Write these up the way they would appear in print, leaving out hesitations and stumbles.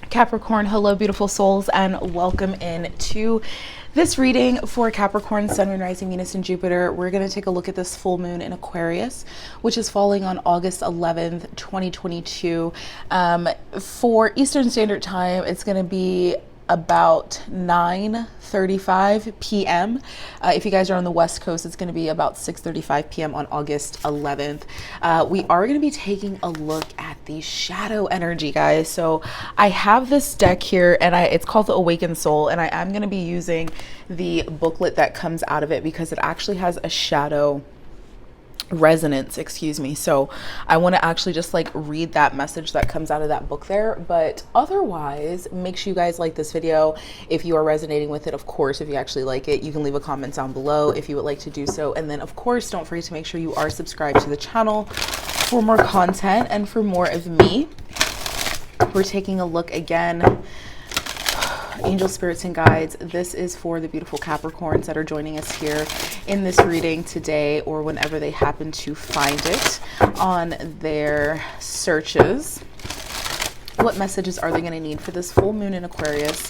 Capricorn, hello beautiful souls, and welcome in to this reading for Capricorn, Sun, Moon, Rising, Venus, and Jupiter. We're going to take a look at this full moon in Aquarius, which is falling on August 11th, 2022. For Eastern Standard Time, it's going to be about 9:35 p.m. If you guys are on the West Coast, it's going to be about 6:35 p.m. on August 11th. We are going to be taking a look at the shadow energy, guys. So I have this deck here, and it's called the Awakened Soul, and I am going to be using the booklet that comes out of it because it actually has a shadow resonance, excuse me. So I want to actually just like read that message that comes out of that book there. But otherwise, make sure you guys like this video if you are resonating with it. Of course, if you actually like it, you can leave a comment down below if you would like to do so. And then of course, don't forget to make sure you are subscribed to the channel for more content and for more of me. We're taking a look again. Angel, spirits, and guides, this is for the beautiful Capricorns that are joining us here in this reading today or whenever they happen to find it on their searches. What messages are they going to need for this full moon in Aquarius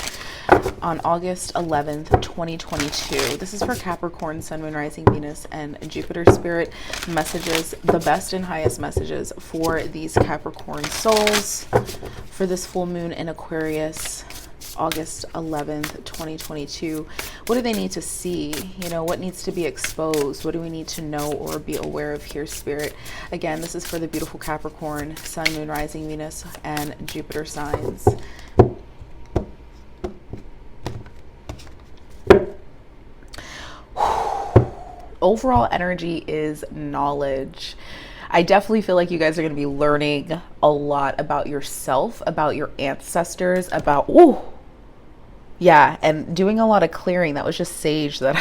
on August 11th, 2022? This is for Capricorn, Sun, Moon, Rising, Venus, and Jupiter. Spirit messages, the best and highest messages for these Capricorn souls for this full moon in Aquarius, August 11th, 2022. What do they need to see? You know, what needs to be exposed? What do we need to know or be aware of here, Spirit? Again, this is for the beautiful Capricorn, Sun, Moon, Rising, Venus, and Jupiter signs. Overall energy is knowledge. I definitely feel like you guys are going to be learning a lot about yourself, about your ancestors, about, yeah, and doing a lot of clearing. That was just sage that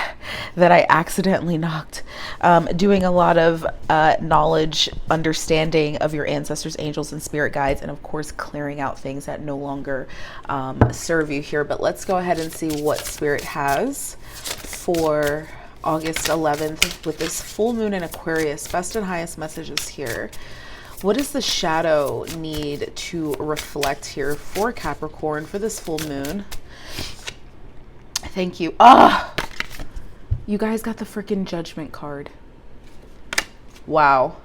I accidentally knocked. Doing a lot of knowledge, understanding of your ancestors, angels, and spirit guides, and of course clearing out things that no longer serve you here. But let's go ahead and see what Spirit has for August 11th with this full moon in Aquarius. Best and highest messages here. What does the shadow need to reflect here for Capricorn for this full moon? Thank you. You guys got the freaking Judgment card. Wow.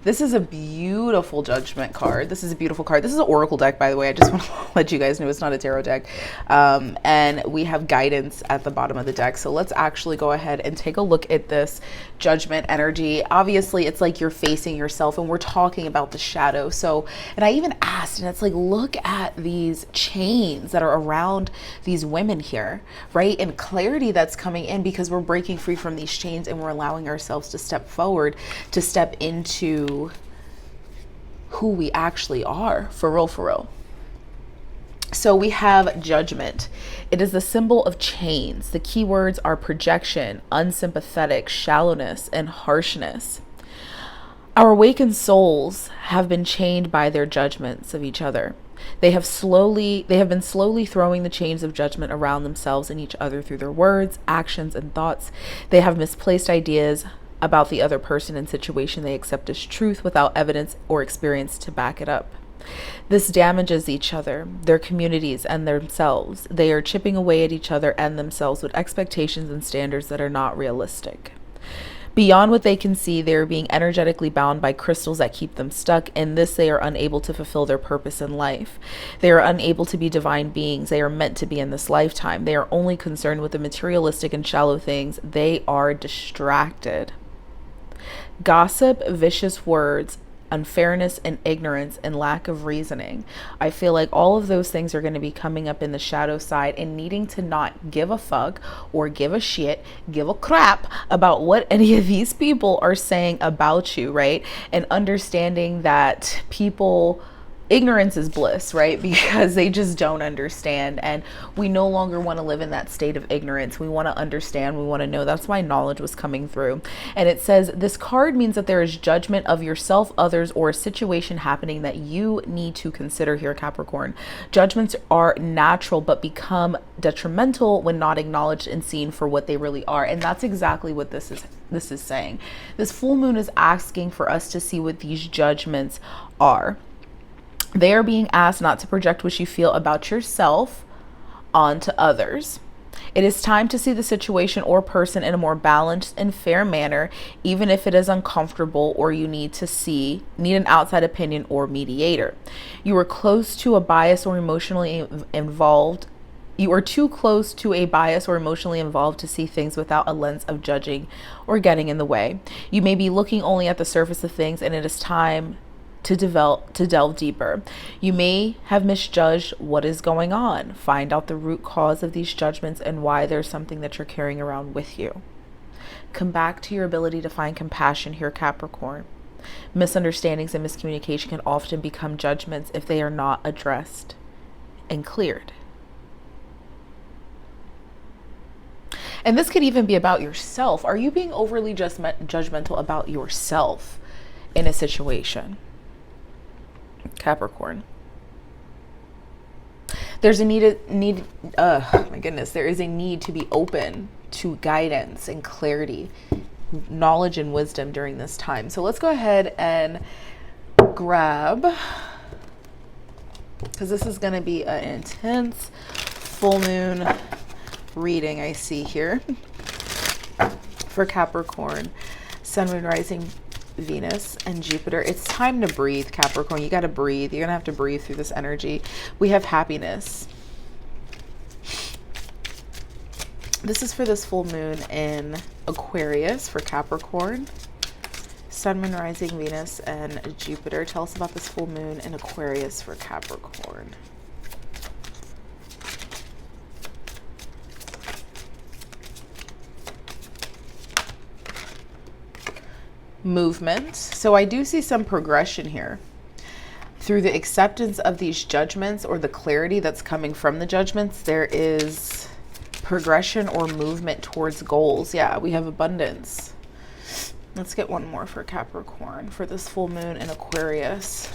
This is a beautiful Judgment card. This is a beautiful card. This is an oracle deck, by the way. I just want to let you guys know it's not a tarot deck. And we have guidance at the bottom of the deck. So let's actually go ahead and take a look at this Judgment energy. Obviously, it's like you're facing yourself, and we're talking about the shadow. So, and I even asked, and it's like, look at these chains that are around these women here, right? And clarity that's coming in because we're breaking free from these chains and we're allowing ourselves to step forward, to step into who we actually are, for real, for real. So we have Judgment. It is the symbol of chains. The keywords are projection, unsympathetic, shallowness, and harshness. Our awakened souls have been chained by their judgments of each other. They have been slowly throwing the chains of judgment around themselves and each other through their words, actions, and thoughts. They have misplaced ideas about the other person and situation they accept as truth without evidence or experience to back it up. This damages each other, their communities, and themselves. They are chipping away at each other and themselves with expectations and standards that are not realistic. Beyond what they can see, they are being energetically bound by crystals that keep them stuck. In this, they are unable to fulfill their purpose in life. They are unable to be divine beings they are meant to be in this lifetime. They are only concerned with the materialistic and shallow things. They are distracted. Gossip, vicious words, unfairness, and ignorance, and lack of reasoning. I feel like all of those things are going to be coming up in the shadow side, and needing to not give a fuck or give a shit, give a crap about what any of these people are saying about you, right? And understanding that ignorance is bliss, right? Because they just don't understand, and we no longer want to live in that state of ignorance. We want to understand, we want to know. That's why knowledge was coming through. And it says this card means that there is judgment of yourself, others, or a situation happening that you need to consider here, Capricorn. Judgments are natural but become detrimental when not acknowledged and seen for what they really are. And that's exactly what this is saying. This full moon is asking for us to see what these judgments are. They are being asked not to project what you feel about yourself onto others. It is time to see the situation or person in a more balanced and fair manner, even if it is uncomfortable or you need an outside opinion or mediator. You are close to a bias or emotionally involved. You are too close to a bias or emotionally involved to see things without a lens of judging or getting in the way. You may be looking only at the surface of things, and it is time to delve deeper. You may have misjudged what is going on. Find out the root cause of these judgments and why there's something that you're carrying around with you. Come back to your ability to find compassion here, Capricorn. Misunderstandings and miscommunication can often become judgments if they are not addressed and cleared. And this could even be about yourself. Are you being overly judgmental about yourself in a situation, Capricorn? There's a there is a need to be open to guidance and clarity, knowledge and wisdom during this time. So let's go ahead and grab, because this is going to be an intense full moon reading I see here for Capricorn, Sun, Moon, Rising, Venus, and Jupiter. It's time to breathe, Capricorn. You got to breathe. You're going to have to breathe through this energy. We have happiness. This is for this full moon in Aquarius for Capricorn. Sun, Moon, Rising, Venus, and Jupiter. Tell us about this full moon in Aquarius for Capricorn. Movement. So I do see some progression here through the acceptance of these judgments, or the clarity that's coming from the judgments. There is progression or movement towards goals. Yeah, we have abundance. Let's get one more for Capricorn for this full moon in Aquarius.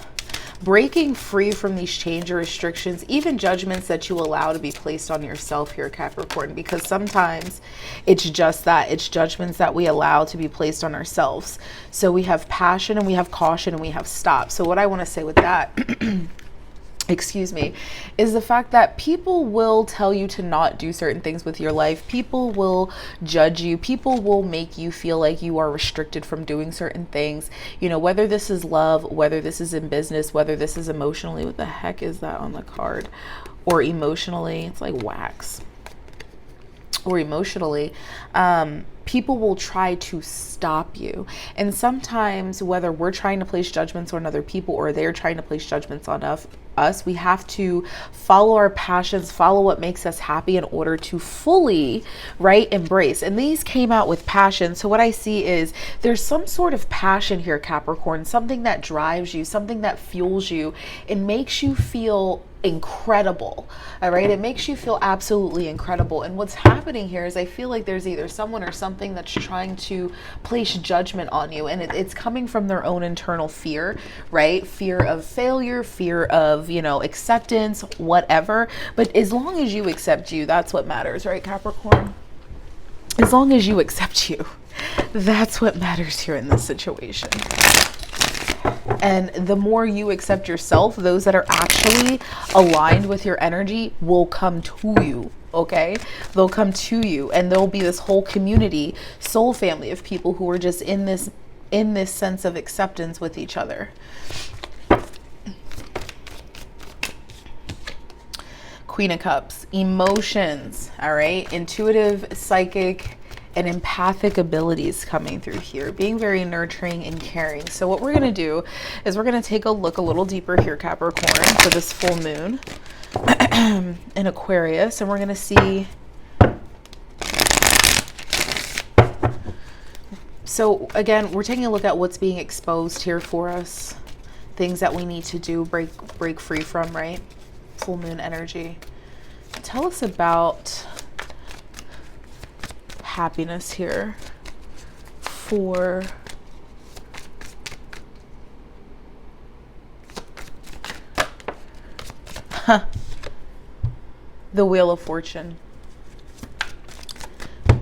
Breaking free from these change or restrictions, even judgments that you allow to be placed on yourself here, Capricorn, because sometimes it's just that. It's judgments that we allow to be placed on ourselves. So we have passion and we have caution and we have stop. So what I want to say with that excuse me, is the fact that people will tell you to not do certain things with your life. People will judge you. People will make you feel like you are restricted from doing certain things. You know, whether this is love, whether this is in business, whether this is emotionally. What the heck is that on the card? Or emotionally. It's like wax. Or emotionally. People will try to stop you. And sometimes, whether we're trying to place judgments on other people or they're trying to place judgments on us, we have to follow our passions, follow what makes us happy in order to fully, embrace. And these came out with passion. So what I see is there's some sort of passion here, Capricorn, something that drives you, something that fuels you and makes you feel incredible. All right, it makes you feel absolutely incredible. And what's happening here is I feel like there's either someone or something that's trying to place judgment on you, and it's coming from their own internal fear, right? Fear of failure, fear of, acceptance, whatever. But as long as you accept you, that's what matters, right, Capricorn? As long as you accept you, that's what matters here in this situation. And the more you accept yourself, those that are actually aligned with your energy will come to you, okay? They'll come to you, and there'll be this whole community, soul family of people who are just in this sense of acceptance with each other. Queen of Cups, emotions, all right? Intuitive, psychic, and empathic abilities coming through here, being very nurturing and caring. So what we're going to do is we're going to take a look a little deeper here, Capricorn, for this full moon in Aquarius, and we're going to see. So again, we're taking a look at what's being exposed here for us, things that we need to do, break free from, right? Full moon energy. Tell us about happiness here for the Wheel of Fortune.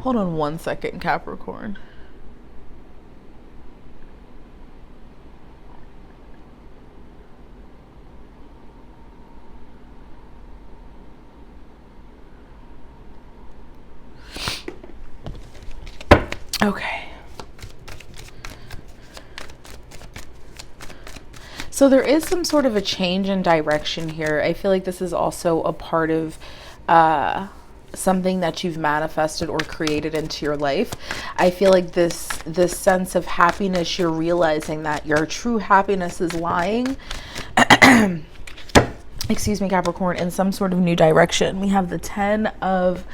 Hold on one second, Capricorn. Okay. So there is some sort of a change in direction here. I feel like this is also a part of something that you've manifested or created into your life. I feel like this sense of happiness, you're realizing that your true happiness is lying, excuse me, Capricorn, in some sort of new direction. We have the 10 of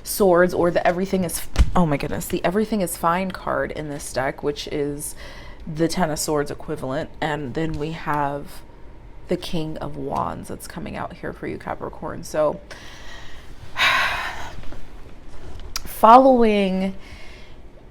Swords, or the everything is, oh my goodness, the everything is fine card in this deck, which is the 10 of Swords equivalent. And then we have the King of Wands that's coming out here for you, Capricorn. So following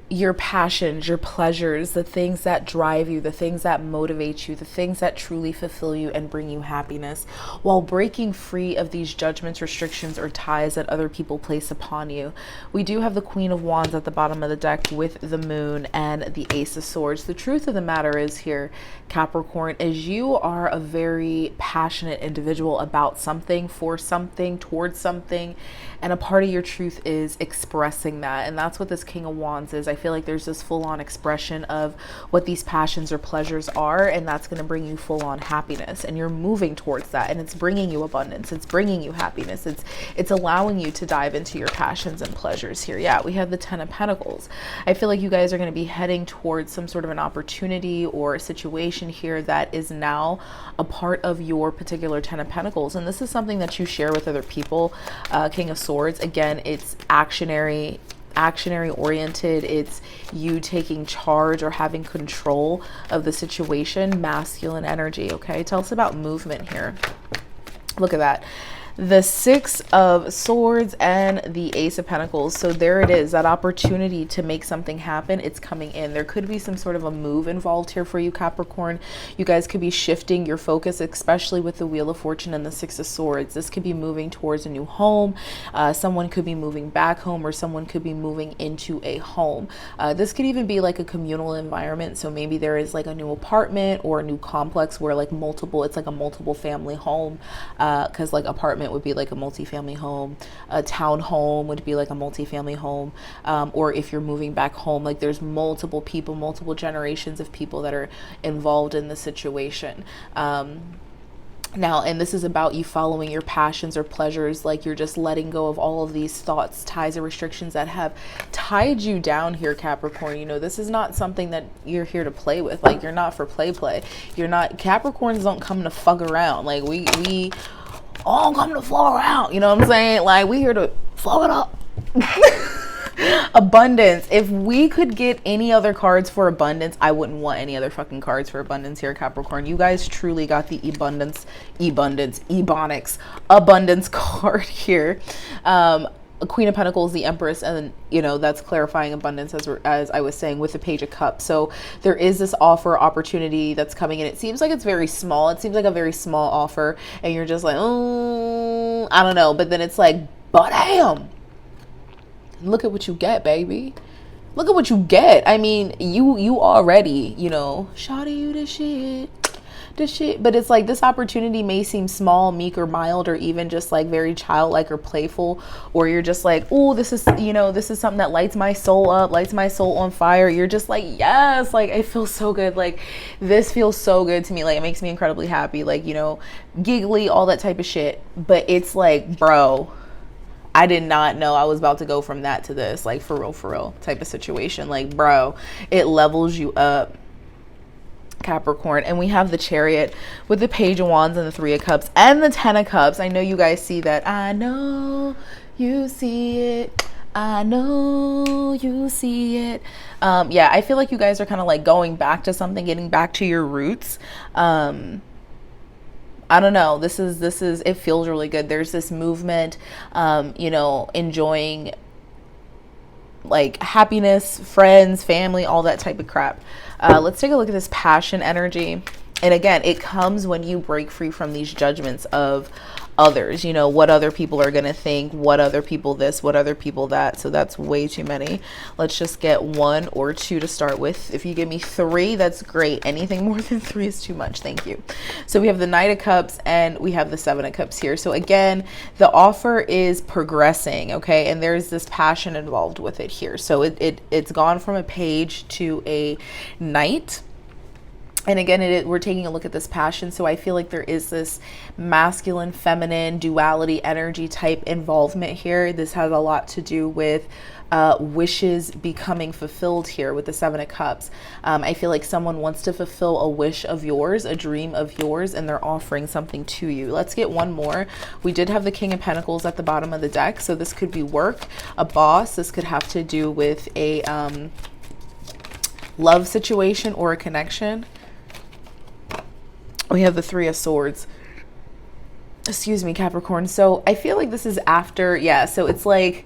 your passions, your pleasures, the things that drive you, the things that motivate you, the things that truly fulfill you and bring you happiness, while breaking free of these judgments, restrictions, or ties that other people place upon you. We do have the Queen of Wands at the bottom of the deck with the Moon and the Ace of Swords. The truth of the matter is here, Capricorn, is you are a very passionate individual about something, for something, towards something, and a part of your truth is expressing that. And that's what this King of Wands is. I feel like there's this full-on expression of what these passions or pleasures are, and that's going to bring you full-on happiness, and you're moving towards that, and it's bringing you abundance, it's bringing you happiness, it's allowing you to dive into your passions and pleasures here. Yeah, we have the 10 of Pentacles. I feel like you guys are going to be heading towards some sort of an opportunity or a situation here that is now a part of your particular 10 of Pentacles, and this is something that you share with other people. King of Swords, again, it's actionary oriented. It's you taking charge or having control of the situation. Masculine energy. Okay, tell us about movement here. Look at that, the 6 of Swords and the Ace of Pentacles. So there it is, that opportunity to make something happen. It's coming in. There could be some sort of a move involved here for you, Capricorn. You guys could be shifting your focus, especially with the Wheel of Fortune and the 6 of Swords. This could be moving towards a new home. Someone could be moving back home, or someone could be moving into a home. This could even be like a communal environment. So maybe there is like a new apartment or a new complex where like it's like a multiple family home, because like apartment would be like a multifamily home, a town home would be like a multifamily home, or if you're moving back home, like there's multiple people, multiple generations of people that are involved in the situation. Now, and this is about you following your passions or pleasures, like you're just letting go of all of these thoughts, ties, or restrictions that have tied you down here, Capricorn. You know, this is not something that you're here to play with. Like, you're not for play. You're not, Capricorns don't come to fuck around. Like, we all come to fuck around. You know what I'm saying? Like, we here to fuck it up. Abundance. If we could get any other cards for abundance, I wouldn't want any other fucking cards for abundance here, Capricorn. You guys truly got the ebonics abundance card here. Queen of Pentacles, the Empress, and then, you know, that's clarifying abundance, as I was saying, with the Page of Cups. So there is this offer opportunity that's coming in. It seems like it's very small. It seems like a very small offer, and you're just like, oh, I don't know. But then it's like, but damn, look at what you get, baby. Look at what you get. I mean, you already, you know, shawty, you the shit. But it's like, this opportunity may seem small, meek, or mild, or even just like very childlike or playful, or you're just like, oh, this is, you know, this is something that lights my soul up, lights my soul on fire. You're just like, yes, like, it feels so good. Like, this feels so good to me. Like, it makes me incredibly happy, like, you know, giggly, all that type of shit. But it's like, bro, I did not know I was about to go from that to this, like, for real type of situation. Like, bro, it levels you up, Capricorn. And we have the Chariot with the Page of Wands and the 3 of Cups and the 10 of Cups. I know you guys see that. I know you see it. I know you see it. Yeah, I feel like you guys are kind of like going back to something, getting back to your roots. I don't know. This is, it feels really good. There's this movement, you know, enjoying like happiness, friends, family, all that type of crap. Let's take a look at this passion energy. And again, it comes when you break free from these judgments of others, you know, what other people are going to think, what other people this, what other people that. So that's way too many. Let's just get 1 or 2 to start with. If you give me 3, that's great. Anything more than 3 is too much. Thank you. So we have the Knight of Cups and we have the 7 of Cups here. So again, the offer is progressing, okay? And there's this passion involved with it here. So it's gone from a page to a knight. And again, we're taking a look at this passion. So I feel like there is this masculine, feminine, duality, energy type involvement here. This has a lot to do with wishes becoming fulfilled here with the 7 of Cups. I feel like someone wants to fulfill a wish of yours, a dream of yours, and they're offering something to you. Let's get one more. We did have the King of Pentacles at the bottom of the deck. So this could be work, a boss. This could have to do with a love situation or a connection. We have the 3 of Swords. Excuse me, Capricorn. So I feel like this is after, yeah, so it's like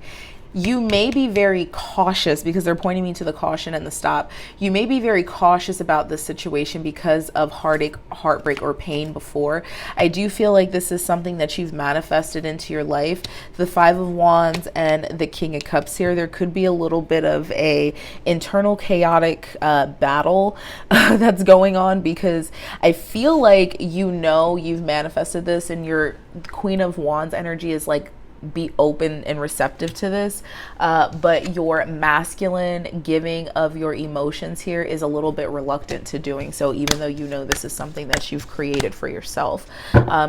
you may be very cautious because they're pointing me to the caution and the stop. You may be very cautious about this situation because of heartache, heartbreak, or pain before. I do feel like this is something that you've manifested into your life. The 5 of Wands and the King of Cups here, there could be a little bit of a internal chaotic battle that's going on, because I feel like, you know, you've manifested this, and your Queen of Wands energy is like, be open and receptive to this, but your masculine giving of your emotions here is a little bit reluctant to doing so, even though you know this is something that you've created for yourself.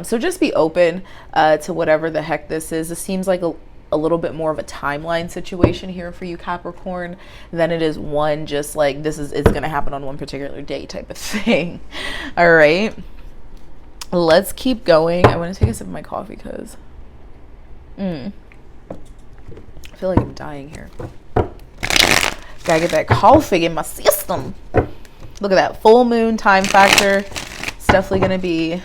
So just be open to whatever the heck this is. This seems like a little bit more of a timeline situation here for you, Capricorn, than it is one just like it's gonna happen on one particular day type of thing. All right, let's keep going. I want to take a sip of my coffee because I feel like I'm dying here. Gotta get that coffee in my system. Look at that full moon time factor. It's definitely gonna be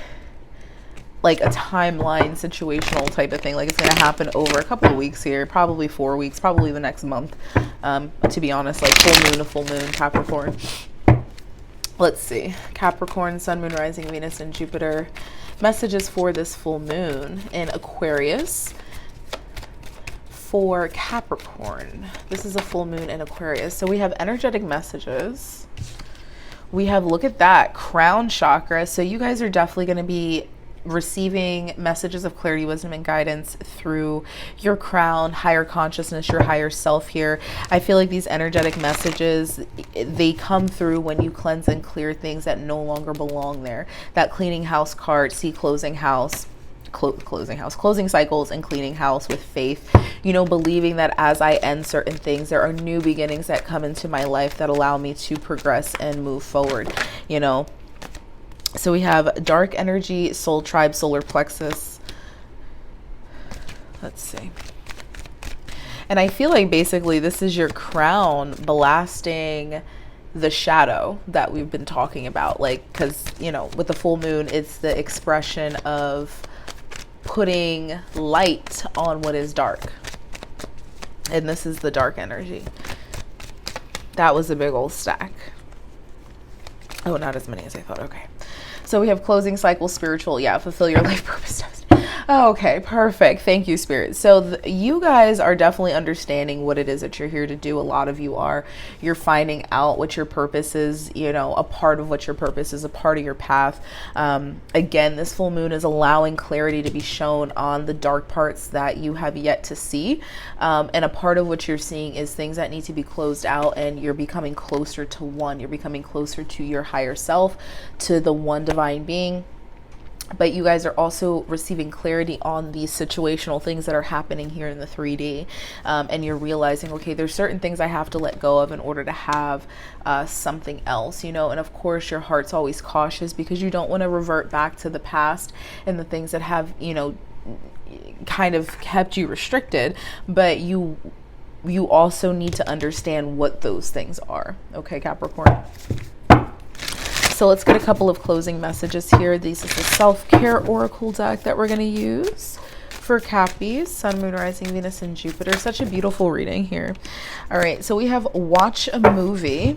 like a timeline situational type of thing. Like it's gonna happen over a couple of weeks here, probably 4 weeks, probably the next month. To be honest, like full moon, Capricorn. Let's see. Capricorn, Sun, Moon, Rising, Venus, and Jupiter. Messages for this full moon in Aquarius. For Capricorn, this is a full moon in Aquarius. So we have energetic messages. We have, look at that, crown chakra. So you guys are definitely going to be receiving messages of clarity, wisdom, and guidance through your crown, higher consciousness, your higher self here. I feel like these energetic messages, they come through when you cleanse and clear things that no longer belong there. That cleaning house card, see closing house. Closing cycles and cleaning house with faith, you know, believing that as I end certain things, there are new beginnings that come into my life that allow me to progress and move forward, you know. So we have dark energy, soul tribe, solar plexus. Let's see. And I feel like basically this is your crown blasting the shadow that we've been talking about, like, because, you know, with the full moon, it's the expression of putting light on what is dark, and this is the dark energy. That was a big old stack. Oh, not as many as I thought. Okay, so we have closing cycle, spiritual, yeah, fulfill your life purpose. Okay, perfect. Thank you, Spirit. So you guys are definitely understanding what it is that you're here to do. A lot of you are. You're finding out what your purpose is, you know, a part of what your purpose is, a part of your path. Again, this full moon is allowing clarity to be shown on the dark parts that you have yet to see. And a part of what you're seeing is things that need to be closed out, and you're becoming closer to one. You're becoming closer to your higher self, to the one divine being. But you guys are also receiving clarity on these situational things that are happening here in the 3D. And you're realizing, okay, there's certain things I have to let go of in order to have something else, you know. And of course, your heart's always cautious because you don't want to revert back to the past and the things that have, you know, kind of kept you restricted. But you also need to understand what those things are. Okay, Capricorn. So let's get a couple of closing messages here. This is the self-care oracle deck that we're going to use for Cappies, Sun, Moon, Rising, Venus, and Jupiter. Such a beautiful reading here. All right, so we have watch a movie,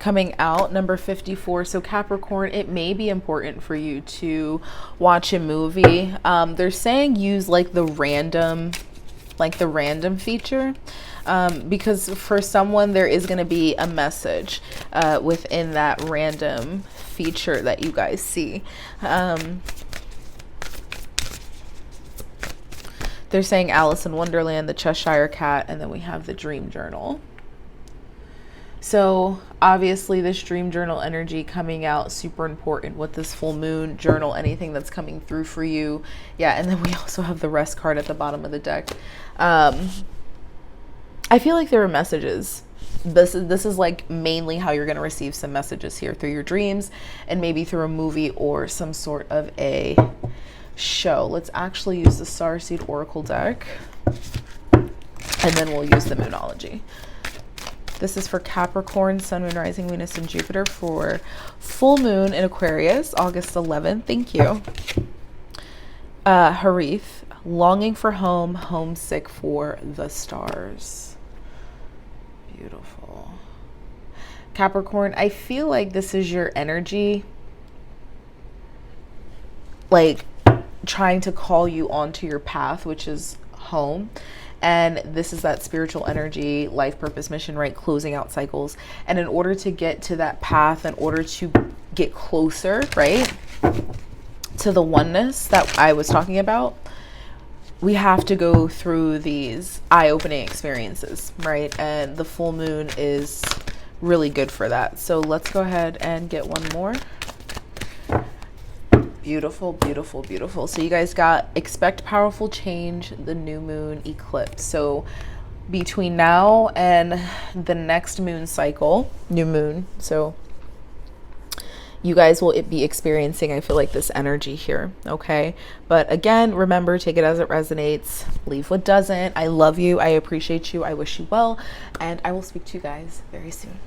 coming out, number 54. So Capricorn, it may be important for you to watch a movie. They're saying use like the random feature, because for someone there is going to be a message within that random feature that you guys see. They're saying Alice in Wonderland, the Cheshire Cat, and then we have the Dream Journal. So obviously this dream journal energy coming out, super important with this full moon. Journal anything that's coming through for you. Yeah, and then we also have the rest card at the bottom of the deck. I feel like there are messages. This is like mainly how you're going to receive some messages here, through your dreams and maybe through a movie or some sort of a show. Let's actually use the Starseed Oracle deck, and then we'll use the Moonology. This is for Capricorn, Sun, Moon, Rising, Venus, and Jupiter for full moon in Aquarius, August 11th. Thank you. Harith, longing for home, homesick for the stars. Beautiful. Capricorn, I feel like this is your energy, like trying to call you onto your path, which is home. And this is that spiritual energy, life purpose, mission, right? Closing out cycles. And in order to get to that path, in order to get closer, right, to the oneness that I was talking about, we have to go through these eye-opening experiences, right? And the full moon is really good for that. So let's go ahead and get one more. Beautiful, beautiful, beautiful. So you guys got expect powerful change, the new moon, eclipse. So between now and the next moon cycle, new moon, so you guys will be experiencing, I feel like, this energy here, okay? But again, remember, take it as it resonates, leave what doesn't. I love you, I appreciate you, I wish you well, and I will speak to you guys very soon.